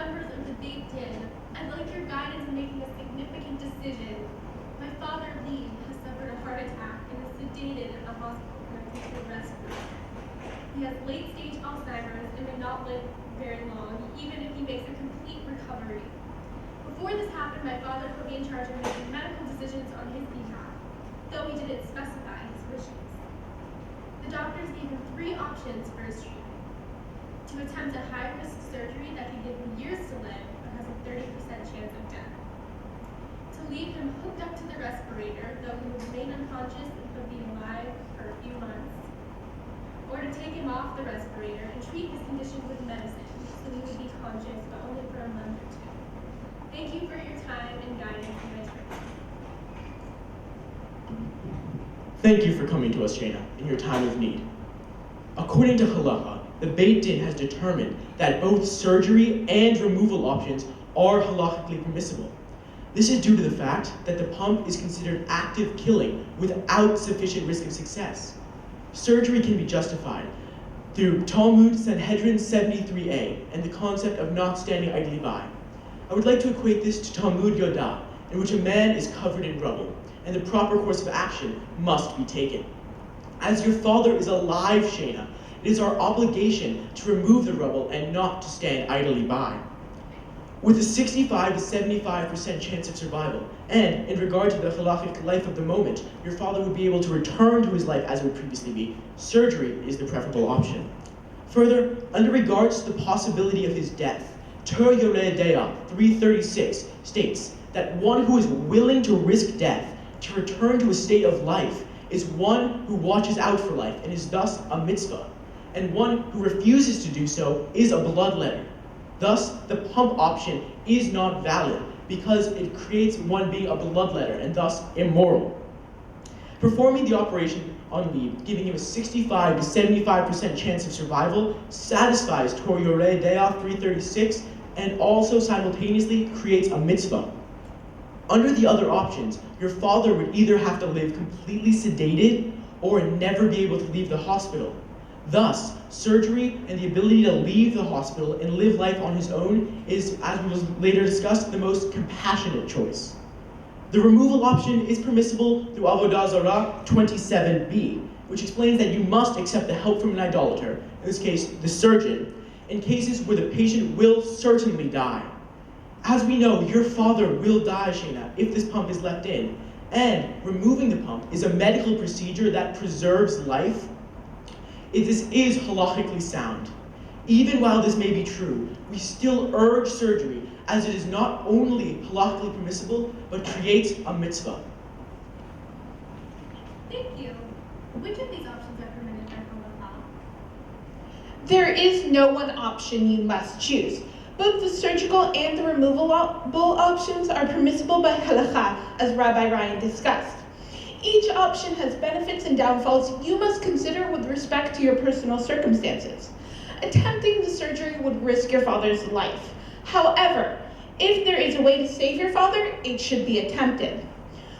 members of the Beit Din, I'd like your guidance in making a significant decision. My father, Leib, has suffered a heart attack and is sedated in a hospital connected to a respirator. He has late-stage Alzheimer's and may not live very long, even if he makes a complete recovery. Before this happened, my father put me in charge of making medical decisions on his behalf, though he didn't specify his wishes. The doctors gave him 3 options for his treatment: to attempt a high-risk surgery that could give him years to live but has a 30% chance of death, to leave him hooked up to the respirator, though he would remain unconscious and could be alive for a few months, or to take him off the respirator and treat his condition with medicine so he would be conscious but only for a month or 2. Thank you for your time and guidance in my treatment. Thank you for coming to us, Shayna, in your time of need. According to halacha, the Beit Din has determined that both surgery and removal options are halachically permissible. This is due to the fact that the pump is considered active killing without sufficient risk of success. Surgery can be justified through Talmud Sanhedrin 73a and the concept of not standing idly by. I would like to equate this to Talmud Yodah, in which a man is covered in rubble, and the proper course of action must be taken. As your father is alive, Shayna, it is our obligation to remove the rubble and not to stand idly by. With a 65 to 75% chance of survival, and in regard to the halachic life of the moment, your father would be able to return to his life as it would previously be, surgery is the preferable option. Further, under regards to the possibility of his death, Tur Yoreh Deah 336 states that one who is willing to risk death to return to a state of life is one who watches out for life and is thus a mitzvah, and one who refuses to do so is a bloodletter. Thus, the pump option is not valid because it creates one being a bloodletter and thus immoral. Performing the operation on Leib, giving him a 65 to 75% chance of survival, satisfies Tur Yoreh Deah 336 and also simultaneously creates a mitzvah. Under the other options, your father would either have to live completely sedated or never be able to leave the hospital. Thus, surgery and the ability to leave the hospital and live life on his own is, as we will later discuss, the most compassionate choice. The removal option is permissible through Avodah Zarah 27b, which explains that you must accept the help from an idolater, in this case, the surgeon, in cases where the patient will certainly die. As we know, your father will die, Shayna, if this pump is left in, and removing the pump is a medical procedure that preserves life. This is halachically sound. Even while this may be true, we still urge surgery, as it is not only halachically permissible, but creates a mitzvah. Thank you. Which of these options are permitted by halacha? There is no one option you must choose. Both the surgical and the removable options are permissible by halacha, as Rabbi Ryan discussed. Each option has benefits and downfalls you must consider with respect to your personal circumstances. Attempting the surgery would risk your father's life. However, if there is a way to save your father, it should be attempted.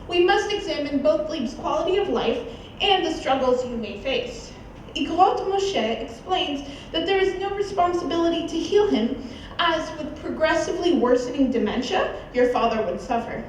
We must examine both Leib's quality of life and the struggles you may face. Igrot Moshe explains that there is no responsibility to heal him, as with progressively worsening dementia, your father would suffer.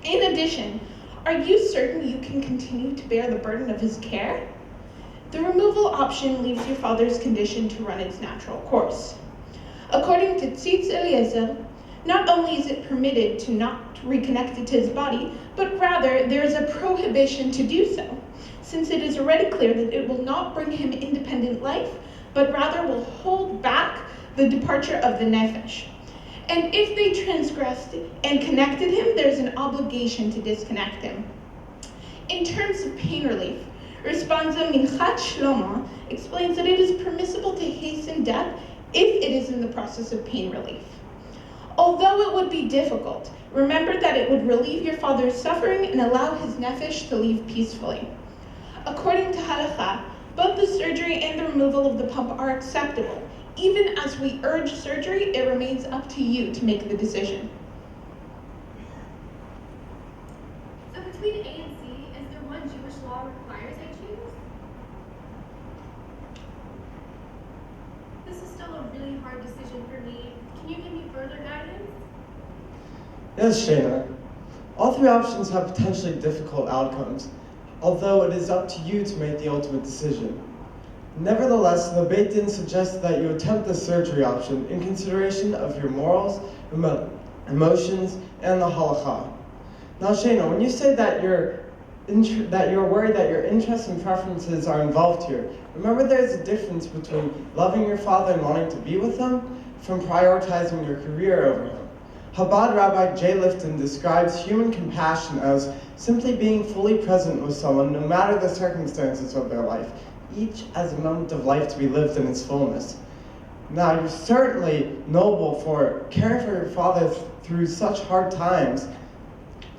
In addition, are you certain you can continue to bear the burden of his care? The removal option leaves your father's condition to run its natural course. According to Tzitz Eliezer, not only is it permitted to not reconnect it to his body, but rather there is a prohibition to do so, since it is already clear that it will not bring him independent life, but rather will hold back the departure of the nefesh. And if they transgressed and connected him, there's an obligation to disconnect him. In terms of pain relief, Responsa Minchat Shlomo explains that it is permissible to hasten death if it is in the process of pain relief. Although it would be difficult, remember that it would relieve your father's suffering and allow his nefesh to leave peacefully. According to halacha, both the surgery and the removal of the pump are acceptable. Even as we urge surgery, it remains up to you to make the decision. So between A and C, is there one Jewish law requires I choose? This is still a really hard decision for me. Can you give me further guidance? Yes, Shayna. All three options have potentially difficult outcomes, although it is up to you to make the ultimate decision. Nevertheless, the Beit Din suggests that you attempt the surgery option in consideration of your morals, emotions, and the halakha. Now, Shayna, when you say that you're worried that your interests and preferences are involved here, remember there's a difference between loving your father and wanting to be with him from prioritizing your career over him. Chabad Rabbi J. Lifton describes human compassion as simply being fully present with someone no matter the circumstances of their life, each as a moment of life to be lived in its fullness. Now, you're certainly noble for caring for your father through such hard times,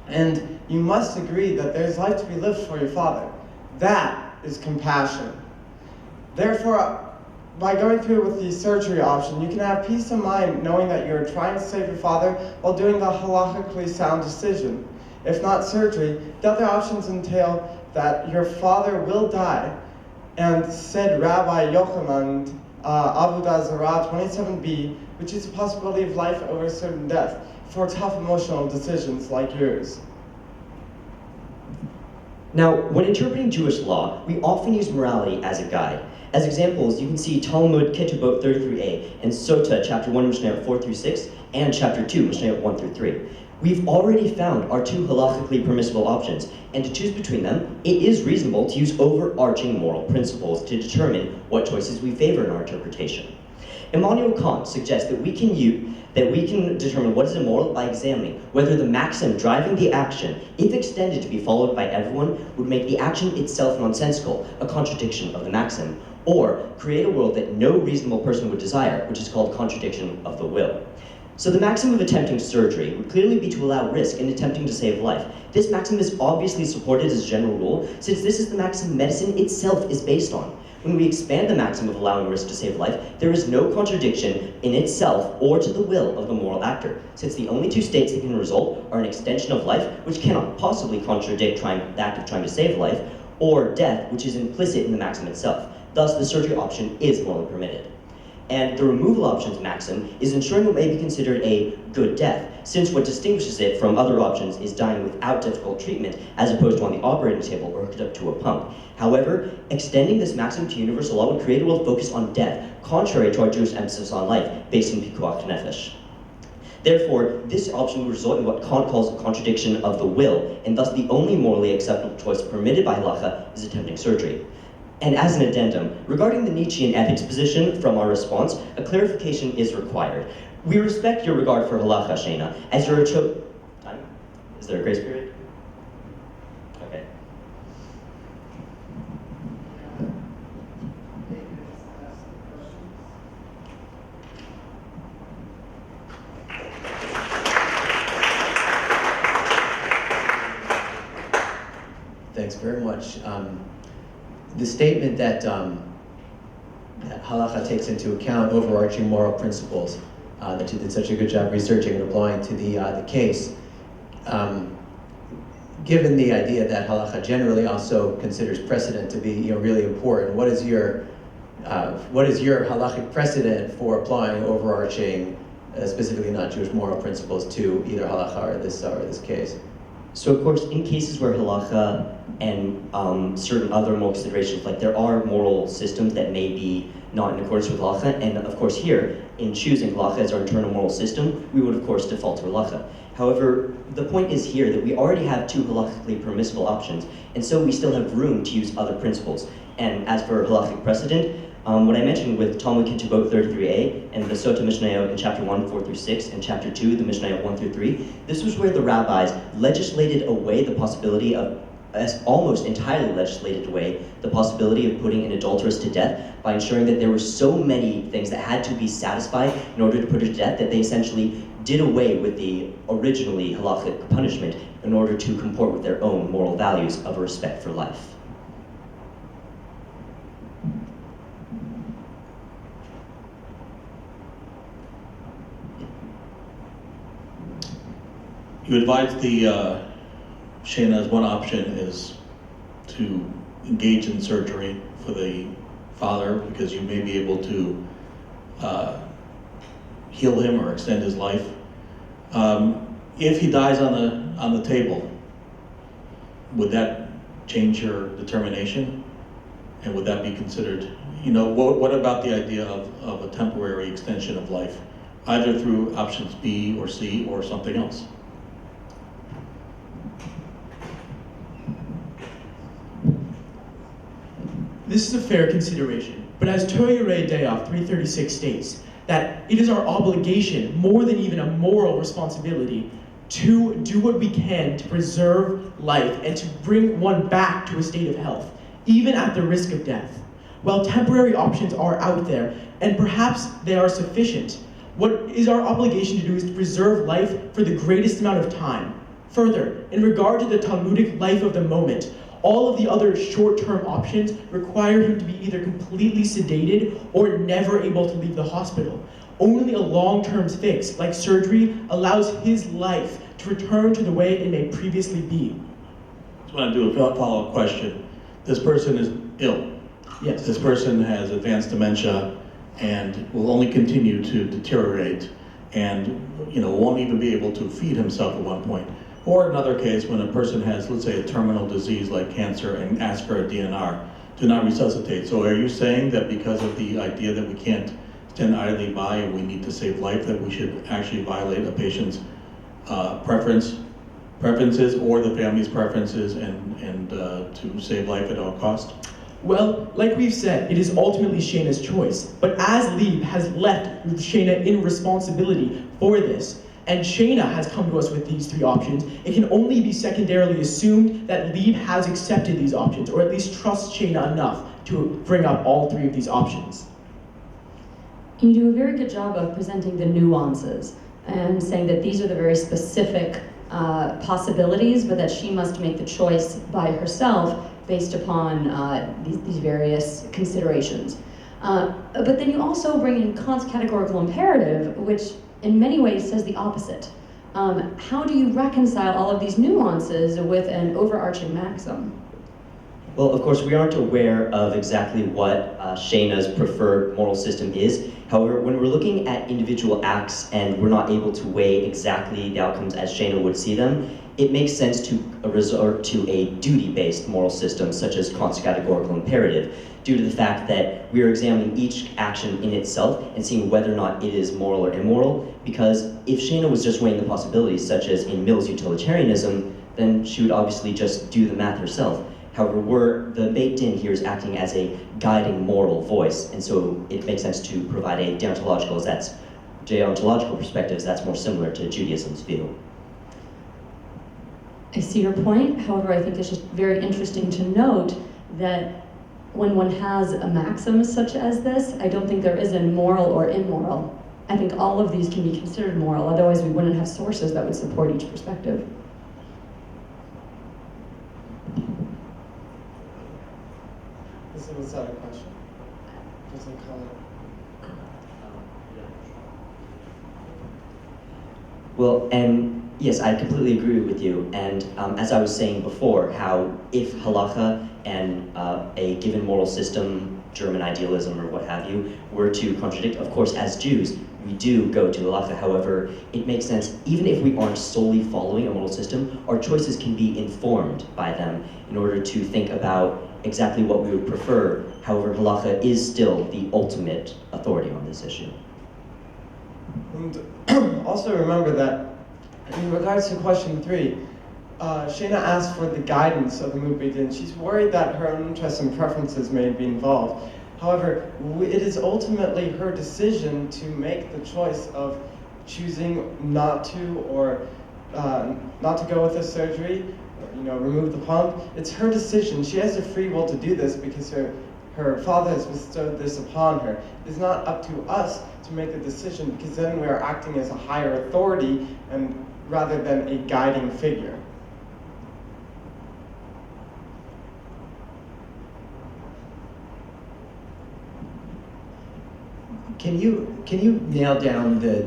and you must agree that there's life to be lived for your father. That is compassion. Therefore, by going through with the surgery option, you can have peace of mind knowing that you're trying to save your father while doing the halachically sound decision. If not surgery, the other options entail that your father will die, and said Rabbi Yochanan Avodah Zarah 27b, which is a possibility of life over certain death, for tough emotional decisions like yours. Now, when interpreting Jewish law, we often use morality as a guide. As examples, you can see Talmud Ketubot 33a and Sota, chapter 1, Mishnayot 4 through 6, and chapter 2, Mishnayot 1 through 3. We've already found our two halachically permissible options, and to choose between them, it is reasonable to use overarching moral principles to determine what choices we favor in our interpretation. Immanuel Kant suggests that we can determine what is immoral by examining whether the maxim driving the action, if extended to be followed by everyone, would make the action itself nonsensical, a contradiction of the maxim, or create a world that no reasonable person would desire, which is called contradiction of the will. So the maxim of attempting surgery would clearly be to allow risk in attempting to save life. This maxim is obviously supported as a general rule, since this is the maxim medicine itself is based on. When we expand the maxim of allowing risk to save life, there is no contradiction in itself or to the will of the moral actor, since the only two states that can result are an extension of life, which cannot possibly contradict the act of trying to save life, or death, which is implicit in the maxim itself. Thus, the surgery option is morally permitted. And the removal options maxim is ensuring what may be considered a good death, since what distinguishes it from other options is dying without difficult treatment, as opposed to on the operating table or hooked up to a pump. However, extending this maxim to universal law would create a world focused on death, contrary to our Jewish emphasis on life, based in pikuach nefesh. Therefore, this option would result in what Kant calls a contradiction of the will, and thus the only morally acceptable choice permitted by halacha is attempting surgery. And as an addendum, regarding the Nietzschean ethics position from our response, a clarification is required. We respect your regard for halacha, Shayna, as you're time? Is there a grace period? Okay. Thanks very much. The statement that halacha takes into account overarching moral principles that you did such a good job researching and applying to the case, given the idea that halacha generally also considers precedent to be really important, what is your halachic precedent for applying overarching, specifically not Jewish moral principles to either halacha or this case? So of course, in cases where halacha and certain other moral considerations, like there are moral systems that may be not in accordance with halacha, and of course here, in choosing halacha as our internal moral system, we would of course default to halacha. However, the point is here that we already have two halachically permissible options, and so we still have room to use other principles. And as for halachic precedent, what I mentioned with Talmud Ketubot 33a and the Sota Mishnayot in chapter 1, 4 through 6, and chapter 2, the Mishnayot 1 through 3, this was where the rabbis legislated away the possibility of, almost entirely legislated away the possibility of putting an adulteress to death by ensuring that there were so many things that had to be satisfied in order to put her to death that they essentially did away with the originally halachic punishment in order to comport with their own moral values of respect for life. You advised Shayna's one option is to engage in surgery for the father because you may be able to heal him or extend his life. If he dies on the table, would that change your determination? And would that be considered, what about the idea of a temporary extension of life, either through options B or C or something else? This is a fair consideration, but as Toyere Deoff 336 states, that it is our obligation, more than even a moral responsibility, to do what we can to preserve life and to bring one back to a state of health, even at the risk of death. While temporary options are out there, and perhaps they are sufficient, what is our obligation to do is to preserve life for the greatest amount of time. Further, in regard to the Talmudic life of the moment, all of the other short-term options require him to be either completely sedated or never able to leave the hospital. Only a long-term fix, like surgery, allows his life to return to the way it may previously be. I just want to do a follow-up question. This person is ill. Yes. This person has advanced dementia and will only continue to deteriorate and won't even be able to feed himself at one point. Or another case when a person has, let's say, a terminal disease like cancer and asks for a DNR, do not resuscitate. So are you saying that because of the idea that we can't stand idly by and we need to save life, that we should actually violate a patient's preferences or the family's preferences and to save life at all cost? Well, like we've said, it is ultimately Shayna's choice. But as Leib has left Shayna in responsibility for this, and Shayna has come to us with these three options, it can only be secondarily assumed that Leib has accepted these options, or at least trusts Shayna enough to bring up all three of these options. You do a very good job of presenting the nuances and saying that these are the very specific possibilities, but that she must make the choice by herself based upon these various considerations. But then you also bring in Kant's categorical imperative, which in many ways says the opposite. How do you reconcile all of these nuances with an overarching maxim? Well, of course, we aren't aware of exactly what Shayna's preferred moral system is. However, when we're looking at individual acts and we're not able to weigh exactly the outcomes as Shayna would see them, it makes sense to resort to a duty-based moral system, such as Kant's categorical imperative, due to the fact that we are examining each action in itself and seeing whether or not it is moral or immoral. Because if Shayna was just weighing the possibilities, such as in Mill's utilitarianism, then she would obviously just do the math herself. However, the Beit Din here is acting as a guiding moral voice, and so it makes sense to provide a deontological perspective that's more similar to Judaism's view. I see your point. However, I think it's just very interesting to note that when one has a maxim such as this, I don't think there is a moral or immoral. I think all of these can be considered moral, otherwise we wouldn't have sources that would support each perspective. Was that a question? Was it a comment? Well, and yes, I completely agree with you. And as I was saying before, how if halacha and a given moral system, German idealism or what have you, were to contradict, of course, as Jews, we do go to halacha. However, it makes sense, even if we aren't solely following a moral system, our choices can be informed by them in order to think about exactly what we would prefer. However, halacha is still the ultimate authority on this issue. And also remember that in regards to question 3, Shayna asked for the guidance of the Moot Beit Din. She's worried that her own interests and preferences may be involved. However, it is ultimately her decision to make the choice of choosing not to or not to go with the surgery, or, remove the pump. It's her decision. She has the free will to do this because her father has bestowed this upon her. It's not up to us to make the decision, because then we are acting as a higher authority and rather than a guiding figure. Can you nail down the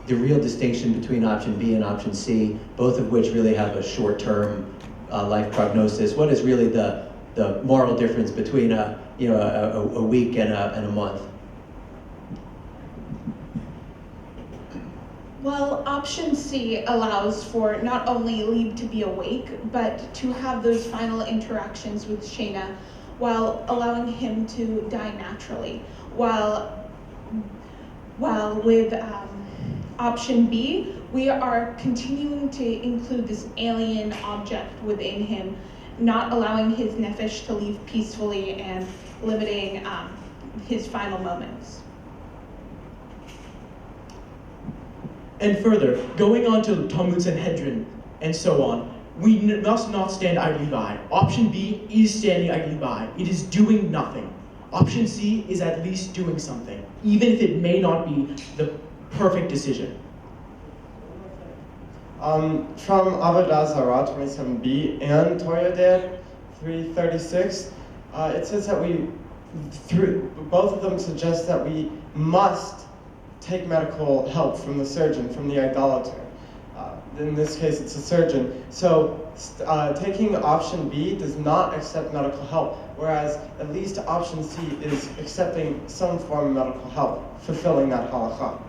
real distinction between option B and option C, both of which really have a short-term life prognosis? What is really the moral difference between a week and a month? Well, option C allows for not only Leib to be awake, but to have those final interactions with Shayna while allowing him to die naturally. While with option B, we are continuing to include this alien object within him, not allowing his nefesh to leave peacefully and limiting his final moments. And further, going on to Talmud Sanhedrin and so on, we must not stand idly by. Option B is standing idly by. It is doing nothing. Option C is at least doing something, even if it may not be the perfect decision. From Avodah Zarah 27b and Torah 336, it says that both of them suggest that we must take medical help from the surgeon, from the idolater. In this case, it's a surgeon. So taking option B does not accept medical help, whereas at least option C is accepting some form of medical help, fulfilling that halakha.